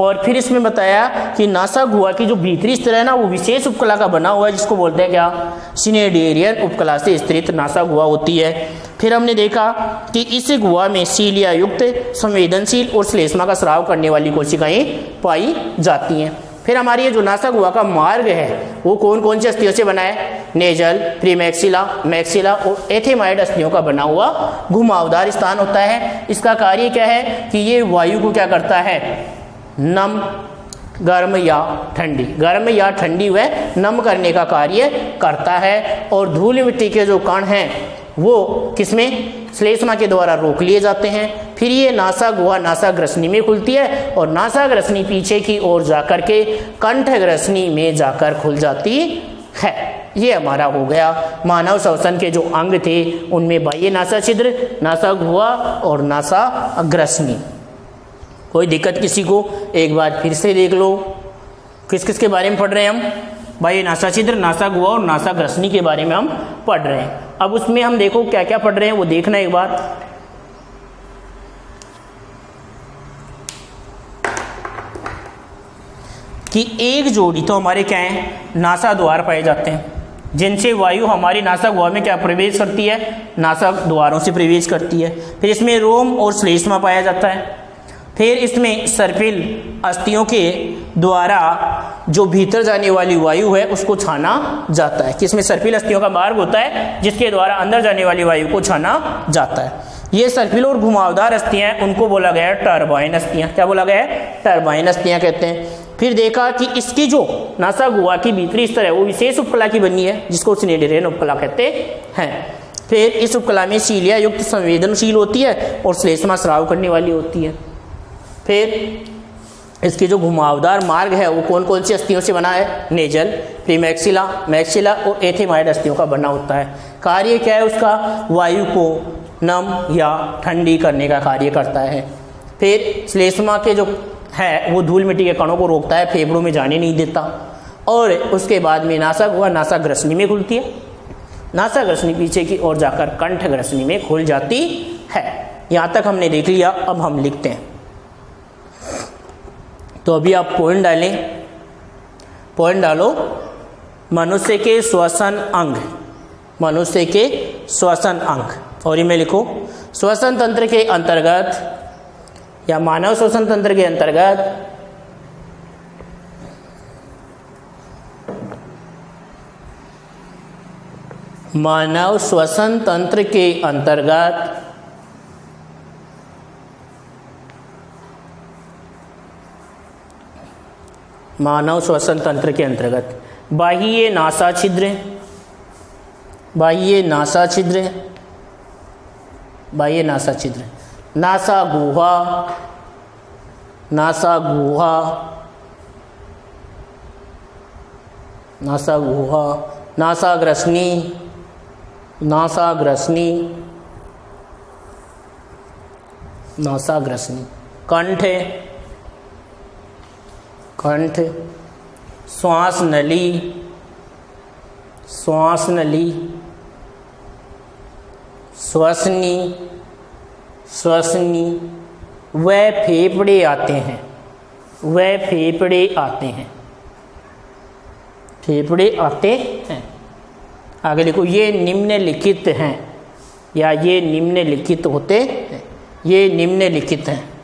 और फिर इसमें बताया कि नासा गुहा की जो भीतरी स्तर है ना वो विशेष उपकला का बना हुआ है जिसको बोलते हैं क्या? सिनेडेरियन उपकला से स्थित नासा गुहा होती है। फिर हमने देखा कि इस गुहा में सीलिया युक्त संवेदनशील और श्लेष्मा का स्राव करने वाली कोशिकाएं पाई जाती हैं। फिर हमारी ये जो नासा गुहा का मार्ग है वो कौन कौन सी अस्थियों से बना है? नेजल, प्रीमैक्सिला, मैक्सिला और एथेमाइड अस्थियों का बना हुआ घुमावदार स्थान होता है। इसका कार्य क्या है कि ये वायु को क्या करता है? नम, गर्म या ठंडी, गर्म या ठंडी व नम करने का कार्य करता है। और धूल मिट्टी के जो कण हैं वो किसमें? श्लेष्मा के द्वारा रोक लिए जाते हैं। फिर ये नासा गुहा नासा ग्रसनी में खुलती है और नासा ग्रसनी पीछे की ओर जाकर के कंठ ग्रसनी में जाकर खुल जाती है। ये हमारा हो गया मानव श्वसन के जो अंग थे उनमें बाह्य नासा छिद्र, नासा गुहा और नासा ग्रसनी। कोई दिक्कत किसी को? एक बार फिर से देख लो किस किस के बारे में पढ़ रहे हैं हम? बाह्य नासा छिद्र, नासा गुहा और नासा ग्रसनी के बारे में हम पढ़ रहे हैं। अब उसमें हम देखो क्या क्या पढ़ रहे हैं वो देखना एक बार। कि एक जोड़ी तो हमारे क्या है? नासा द्वार पाए जाते हैं जिनसे वायु हमारी नासा गुहा में क्या प्रवेश करती है? नासा द्वारों से प्रवेश करती है। फिर इसमें रोम और श्लेष्मा पाया जाता है। फिर इसमें सर्पिल अस्थियों के द्वारा जो भीतर जाने वाली वायु है उसको छाना जाता है। किसमें? सर्पिल अस्थियों का मार्ग होता है जिसके द्वारा अंदर जाने वाली वायु को छाना जाता है। ये सर्पिल और घुमावदार अस्थियां उनको बोला गया है टरबाइन अस्थियां। क्या बोला गया है? टरबाइन अस्थियां कहते हैं। फिर देखा कि इसकी जो नासा गुहा की भीतरी स्तर है वो विशेष उपकला की बनी है जिसको सिनेडेरियन उपकला कहते हैं। फिर इस उपकला में सीलिया युक्त संवेदनशील होती है और श्लेष्मा स्राव करने वाली होती है। फिर इसके जो घुमावदार मार्ग है वो कौन कौन सी अस्थियों से बना है? नेजल, प्रीमैक्सिला, मैक्सिला और एथेमाइड अस्थियों का बना होता है। कार्य क्या है उसका? वायु को नम या ठंडी करने का कार्य करता है। फिर श्लेष्मा के जो है वो धूल मिट्टी के कणों को रोकता है, फेफड़ों में जाने नहीं देता। और उसके बाद में नासा गुहा नासा ग्रसनी में खुलती है। नासा ग्रसनी पीछे की ओर जाकर कंठ ग्रसनी में खुल जाती है। यहाँ तक हमने देख लिया। अब हम लिखते हैं। तो अभी आप पॉइंट डालें, पॉइंट डालो। मनुष्य के श्वसन अंग, मनुष्य के श्वसन अंग, और इनमें लिखो श्वसन तंत्र के अंतर्गत या मानव श्वसन तंत्र के अंतर्गत मानव श्वसन तंत्र के अंतर्गत मानव श्वसन तंत्र के अंतर्गत बाह्य नासा छिद्र, बाह्य नासा छिद्र, बाह्य नासा छिद्र, नासा गुहा, नासा गुहा, नासा गुहा, नासा ग्रसनी, नासा ग्रसनी, नासा ग्रसनी, कंठ, कंठ, श्वास नली, श्वास नली, श्वसनी, श्वसनी, वह फेफड़े आते हैं, वह फेफड़े आते हैं, फेफड़े आते हैं। आगे लिखो ये निम्नलिखित हैं या ये निम्नलिखित होते हैं, ये निम्नलिखित हैं।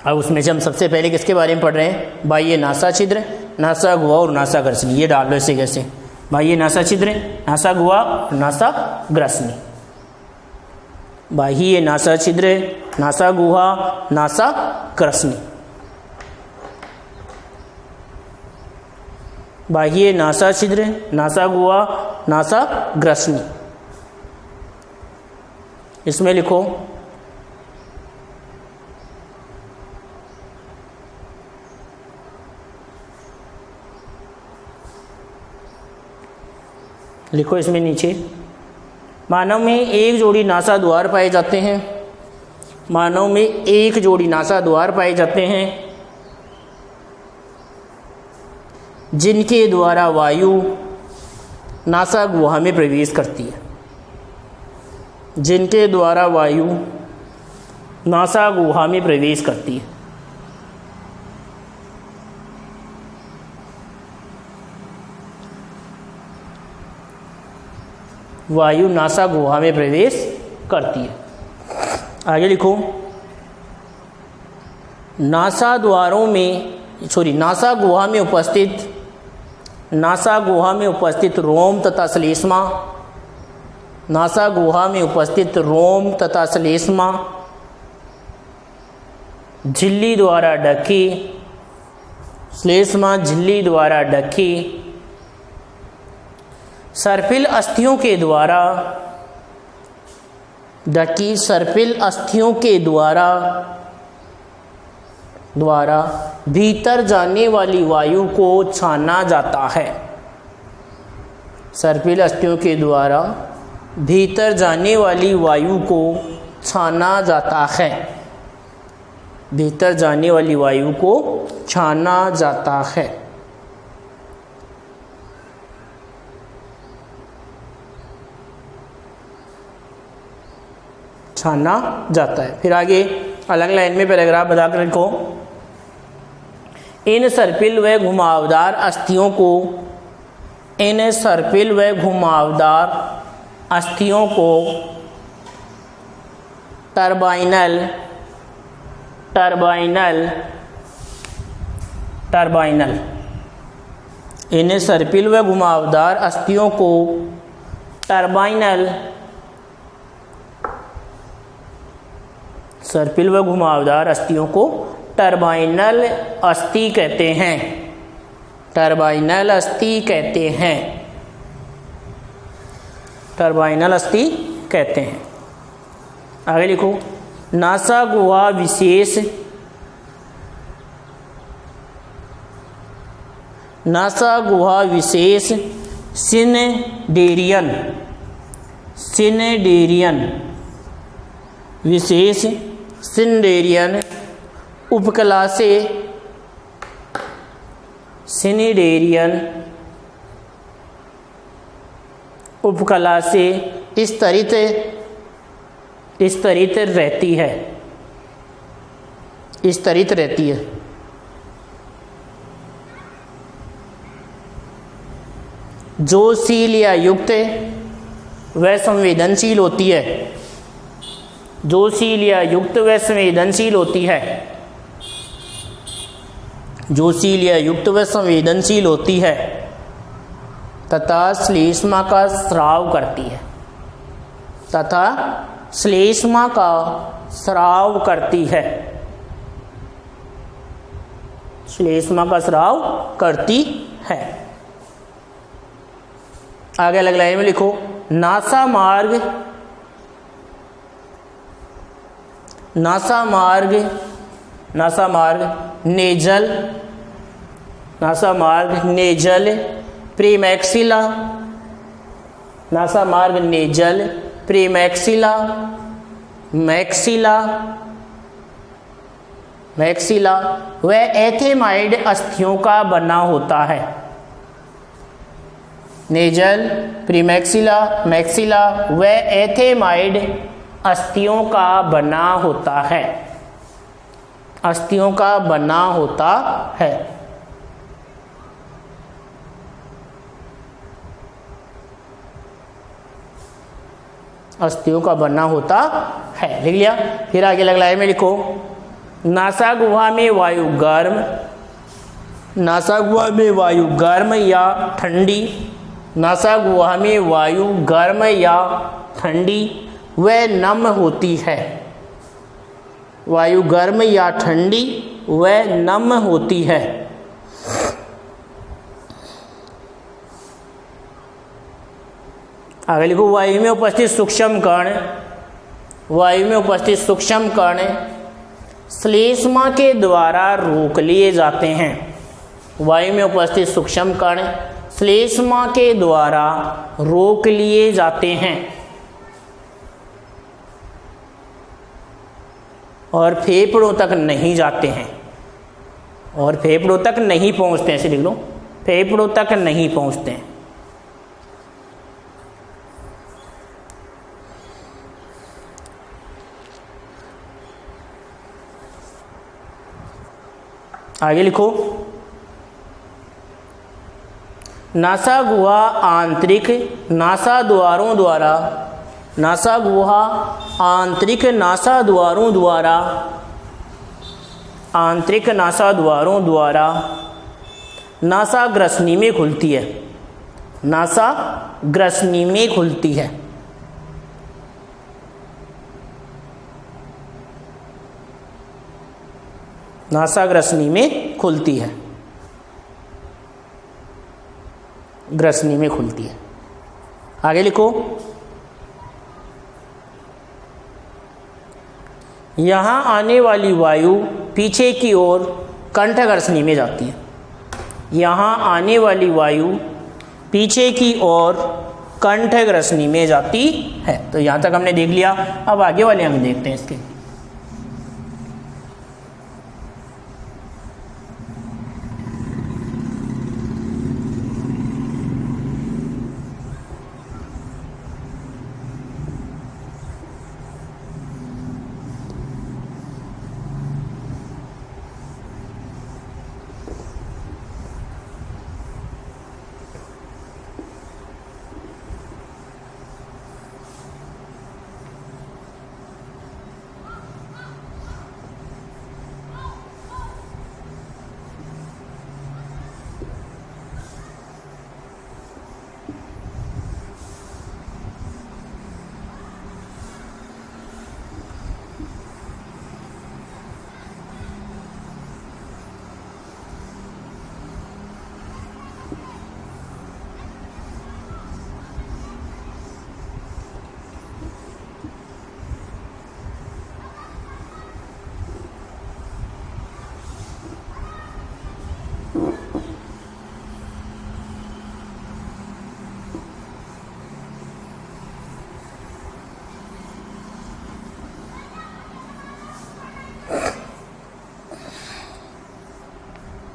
अब उसमें से हम सबसे पहले किसके बारे में पढ़ रहे हैं? बाह्य नासा छिद्र, नासा गुहा और नासा ग्रसनी। ये डाल लो इसे कैसे, बाह्य नासा छिद्र, नासा गुहा और नासा ग्रसनी। बाह्य नासा छिद्र, नासा गुहा, नासा ग्रसनी। बाह्य नासा छिद्र, नासा गुहा, नासा ग्रसनी। इसमें लिखो लिखो इसमें नीचे, मानव में एक जोड़ी नासा द्वार पाए जाते हैं, मानव में एक जोड़ी नासा द्वार पाए जाते हैं जिनके द्वारा वायु नासा गुहा में प्रवेश करती है, जिनके द्वारा वायु नासा गुहा में प्रवेश करती है। वायु नासा गुहा में प्रवेश करती है। आगे लिखो, नासा द्वारों में नासा गुहा में उपस्थित, नासा गुहा में उपस्थित रोम तथा श्लेष्मा, नासा गुहा में उपस्थित रोम तथा श्लेष्मा झिल्ली द्वारा ढकी, श्लेष्मा झिल्ली द्वारा ढकी सर्पिल अस्थियों के द्वारा ढकी सर्पिल अस्थियों के द्वारा भीतर जाने वाली वायु को छाना जाता है। सर्पिल अस्थियों के द्वारा भीतर जाने वाली वायु को छाना जाता है, भीतर जाने वाली वायु को छाना जाता है। छाना जाता है। फिर आगे अलग लाइन में पैराग्राफ बताकर लिखो, इन सर्पिल व घुमावदार अस्थियों को, इन सर्पिल व घुमावदार अस्थियों को टर्बाइनल, टर्बाइनल, टर्बाइनल, इन सर्पिल व घुमावदार अस्थियों को टर्बाइनल, सर्पिल व घुमावदार अस्थियों को टर्बाइनल अस्थि कहते हैं, टर्बाइनल अस्थि कहते हैं, टर्बाइनल अस्थि कहते हैं। आगे लिखो, नासा गुहा विशेष, नासा गुहा विशेष सिनेडेरियन, सिनेडेरियन विशेष सिनेडेरियन उपकला से सिनिडेरियन उपकला से स्तरित रहती है, स्तरित रहती है। जो सील या युक्त वह संवेदनशील होती है, जो सील या युक्त वह संवेदनशील होती है, जो सील या युक्त वह संवेदनशील होती है तथा श्लेष्मा का स्राव करती है, तथा श्लेष्मा का स्राव करती है, श्लेष्मा का स्राव करती है। आगे अलग लाइन में लिखो, नासा मार्ग, नासा मार्ग, नासा मार्ग नेजल, नासा मार्ग नेजल प्रीमैक्सिला, नासा मार्ग नेजल प्रीमैक्सिला, मैक्सिला, मैक्सिला वह एथेमाइड अस्थियों का बना होता है। नेजल प्रीमैक्सिला मैक्सिला वह एथेमाइड अस्थियों का बना होता है, अस्थियों का बना होता है। अस्थियों का बना होता है, लिख लिया। फिर आगे लग लाइन में लिखो, नासा गुहा में वायु गर्म, नासा गुहा में वायु गर्म या ठंडी, नासा गुहा में वायु गर्म या ठंडी वह नम होती है, वायु गर्म या ठंडी वह नम होती है। आगे लिखो, वायु में उपस्थित सूक्ष्म कण, वायु में उपस्थित सूक्ष्म कण श्लेष्मा के द्वारा रोक लिए जाते हैं, वायु में उपस्थित सूक्ष्म कण श्लेष्मा के द्वारा रोक लिए जाते हैं और फेफड़ों तक नहीं जाते हैं, और फेफड़ों तक नहीं पहुंचते हैं, ऐसे लिख लो, फेफड़ों तक नहीं पहुंचते हैं। आगे लिखो, नासा गुहा आंतरिक नासा द्वारों द्वारा, नासा गुहा आंतरिक नासा द्वारों द्वारा, आंतरिक नासा द्वारों द्वारा नासा ग्रसनी में खुलती है, नासा ग्रसनी में खुलती है। नासा ग्रसनी में खुलती है, ग्रसनी में खुलती है। आगे लिखो, यहाँ आने वाली वायु पीछे की ओर कंठ ग्रसनी में जाती है, यहाँ आने वाली वायु पीछे की ओर कंठ ग्रसनी में जाती है। तो यहाँ तक हमने देख लिया, अब आगे वाले हम देखते हैं इसके।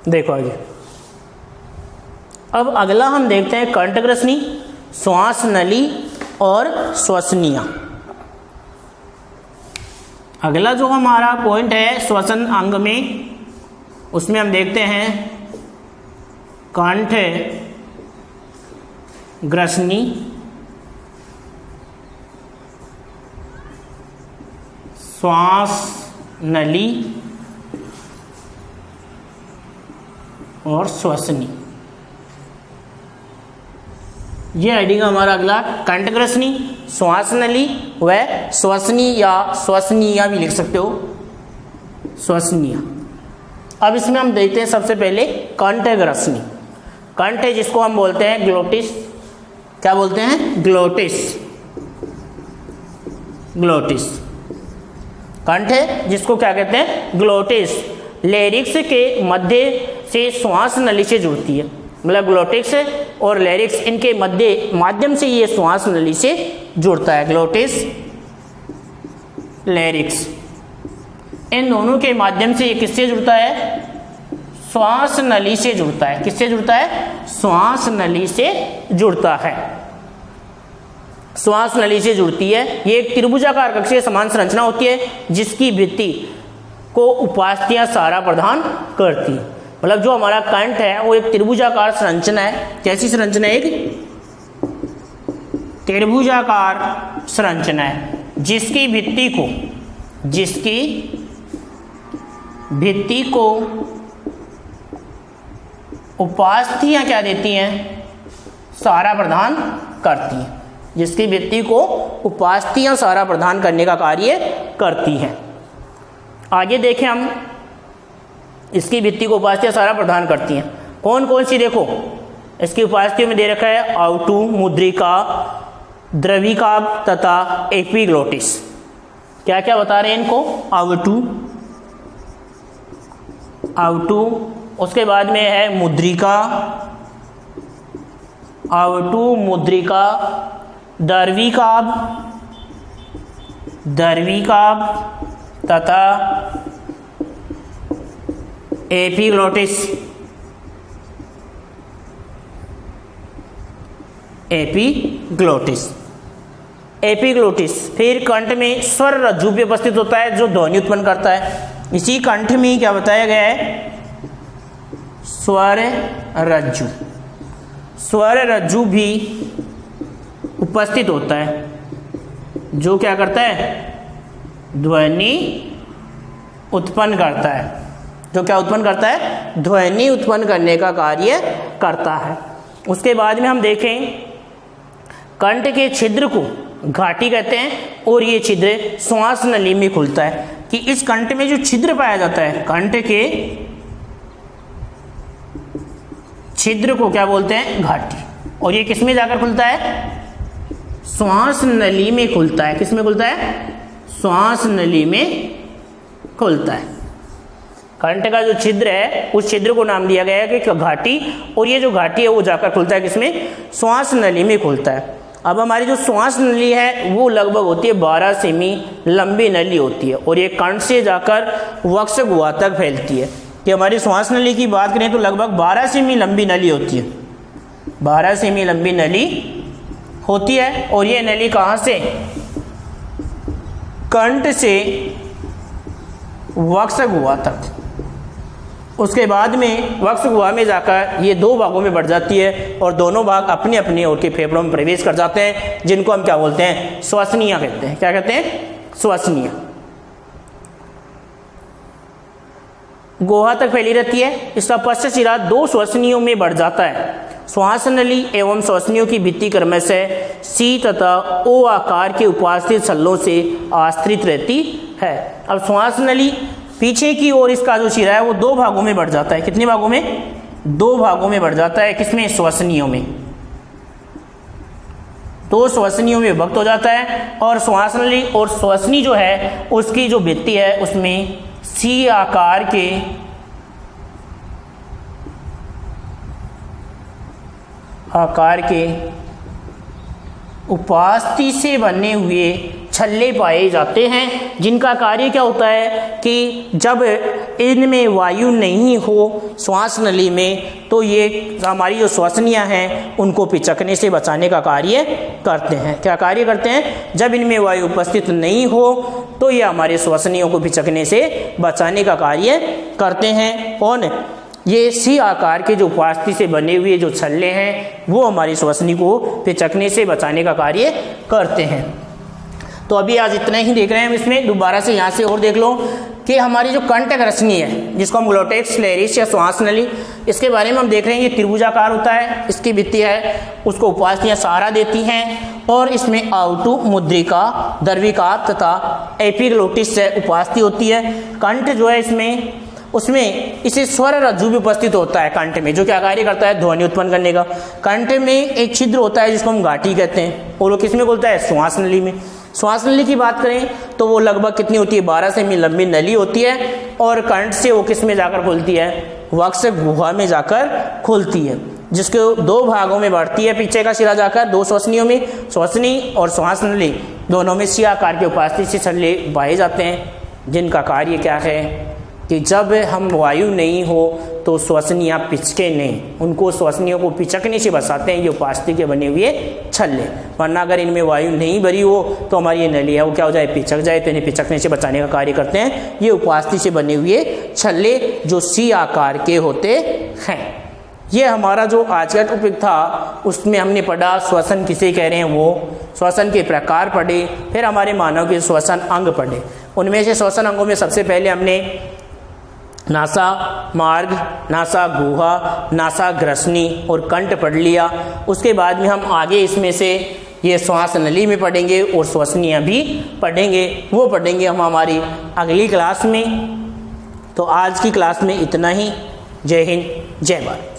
देखो आगे, अब अगला हम देखते हैं कंठग्रसनी, श्वास नली और श्वसनिया। अगला जो हमारा पॉइंट है श्वसन अंग में, उसमें हम देखते हैं कंठ ग्रसनी, श्वास नली और श्वसनी। ये हेडिंग हमारा अगला कंठग्रसनी, श्वास नली व श्वसनी या श्वसनीय भी लिख सकते हो, श्वसनीय। अब इसमें हम देखते हैं सबसे पहले कंठग्रसनी। कंठ है जिसको हम बोलते हैं ग्लोटिस, क्या बोलते हैं? ग्लोटिस। ग्लोटिस कंठ है जिसको क्या कहते हैं? ग्लोटिस। लेरिक्स के मध्य से श्वास नली से जुड़ती है, मतलब ग्लोटिक्स और लेरिक्स इनके माध्यम से ये श्वास नली से जुड़ता है। ग्लोटिस, लेरिक्स, इन दोनों के माध्यम से ये किससे जुड़ता है? श्वास नली से जुड़ता है। किससे जुड़ता है? श्वास नली से जुड़ता है। श्वास नली से जुड़ती है। ये एक त्रिभुजाकार कक्षीय समान संरचना होती है जिसकी भित्ति को उपास्थ्य सहारा प्रदान करती है। मतलब जो हमारा कंठ है वो एक त्रिभुजाकार संरचना है। कैसी संरचना है? एक त्रिभुजाकार संरचना है जिसकी भित्ति को उपास्थियां क्या देती हैं? सहारा प्रदान करती हैं। जिसकी भित्ति को उपास्थियां सहारा प्रदान करने का कार्य करती हैं। आगे देखें हम, इसकी भित्ति को उपास्थियां सहारा प्रदान करती हैं। कौन कौन सी? देखो इसकी उपास्थियों में दे रखा है आउटू, मुद्रिका, द्रविका तथा एपिग्लोटिस। क्या क्या बता रहे हैं इनको? आउटू, उसके बाद में है मुद्रिका, आउटू, मुद्रिका, दर्विकाब तथा एपिग्लोटिस। एपिग्लोटिस फिर कंठ में स्वर रज्जु भी उपस्थित होता है जो ध्वनि उत्पन्न करता है। इसी कंठ में क्या बताया गया है? स्वर रज्जु भी उपस्थित होता है जो क्या करता है? ध्वनि उत्पन्न करता है। जो क्या उत्पन्न करता है? ध्वनि उत्पन्न करने का कार्य करता है। उसके बाद में हम देखें कंठ के छिद्र को घाटी कहते हैं और ये छिद्र श्वास नली में खुलता है। कि इस कंठ में जो छिद्र पाया जाता है, कंठ के छिद्र को क्या बोलते हैं? घाटी। और ये किस में जाकर खुलता है? श्वास नली में खुलता है। किस में खुलता है? श्वास नली में खुलता है। कंठ का जो छिद्र है उस छिद्र को नाम दिया गया है कि घाटी, और ये जो घाटी है वो जाकर खुलता है किसमें? श्वास नली में खुलता है। अब हमारी जो श्वास नली है वो लगभग होती है 12 सेमी लंबी नली होती है और ये कंठ से जाकर वक्ष गुहा तक फैलती है। कि हमारी श्वास नली की बात करें तो लगभग 12 सेमी लंबी नली होती है। 12 सेमी लंबी नली होती है। और ये नली कहाँ से? कंठ से वक्ष गुहा तक। उसके बाद में वक्ष गुहा में जाकर ये 2 भागों में बढ़ जाती है और दोनों भाग अपने अपने और के फेफड़ों में प्रवेश कर जाते हैं, जिनको हम क्या बोलते हैं? श्वसनीय कहते हैं। क्या कहते हैं? श्वसनीय। गुहा तक फैली रहती है। इसका पश्च शिरा 2 श्वसनियों में बढ़ जाता है। श्वास नली एवं श्वसनियों की भित्ति क्रमशः सी तथा ओ आकार के उपास्थित छल्लों से आश्रित रहती है। अब श्वास नली पीछे की ओर इसका जो शिरा है वो 2 भागों में बढ़ जाता है। कितने भागों में? 2 भागों में बढ़ जाता है। किसमें? श्वसनियों में। 2 श्वसनियों में विभक्त हो जाता है। और श्वास नली और श्वसनी जो है उसकी जो भित्ति है उसमें सी आकार के उपास्थि से बने हुए छल्ले पाए जाते हैं, जिनका कार्य क्या होता है कि जब इनमें वायु नहीं हो श्वास नली में तो ये हमारी जो श्वसनियाँ हैं उनको पिचकने से बचाने का कार्य करते हैं। क्या कार्य करते हैं? जब इनमें वायु उपस्थित नहीं हो तो ये हमारे श्वसनियों को पिचकने से बचाने का कार्य करते हैं। कौन? ये सी आकार के जो उपास्थि से बने हुए जो छल्ले हैं वो हमारी श्वसनी को पिचकने से बचाने का कार्य करते हैं। तो अभी आज इतना ही देख रहे हैं हम इसमें। दोबारा से यहाँ से और देख लो कि हमारी जो कंटक रश्मि है जिसको हम ग्लोटेक्स फ्लेरिस या श्वास नली, इसके बारे में हम देख रहे हैं। ये त्रिभुजाकार होता है, इसकी भित्ति है उसको उपास्थियाँ सहारा देती हैं और इसमें आउटू मुद्रिका, दर्विकार तथा एपिग्लोटिस से उपास्थि होती है। कंठ जो है इसमें उसमें इसे स्वर रज्जु भी उपस्थित होता है कंठ में, जो क्या कार्य करता है? ध्वनि उत्पन्न करने का। कंठ में एक छिद्र होता है जिसको हम घाटी कहते हैं और वो किस में खुलता है? श्वास नली में। श्वास नली की बात करें तो वो लगभग कितनी होती है? 12 सेमी लंबी नली होती है और कंठ से वो किस में जाकर खुलती है? वक्ष गुहा में जाकर खुलती है, जिसके 2 भागों में बढ़ती है पीछे का सिरा जाकर 2 श्वसनियों में। श्वसनी और श्वास नली दोनों में सी आकार के उपास्थि से छल्ले पाए जाते हैं, जिनका कार्य क्या है कि जब हम वायु नहीं हो तो श्वसनियाँ पिचके नहीं, उनको श्वसनियों को पिचकने से बचाते हैं ये उपास्थि के बने हुए छल्ले। वरना अगर इनमें वायु नहीं भरी हो तो हमारी ये नली है वो क्या हो जाए? पिचक जाए। तो इन्हें पिचकने से बचाने का कार्य करते हैं ये उपास्थि से बने हुए छल्ले जो सी आकार के होते हैं। ये हमारा जो आज का टॉपिक था उसमें हमने पढ़ा श्वसन किसे कह रहे हैं, वो श्वसन के प्रकार पढ़े, फिर हमारे मानव के श्वसन अंग पढ़े। उनमें से श्वसन अंगों में सबसे पहले हमने नासा मार्ग, नासा गुहा, नासा ग्रसनी और कंठ पढ़ लिया। उसके बाद में हम आगे इसमें से ये श्वास नली में पढ़ेंगे और श्वसनियाँ भी पढ़ेंगे, वो पढ़ेंगे हम हमारी अगली क्लास में। तो आज की क्लास में इतना ही। जय हिंद, जय भारत।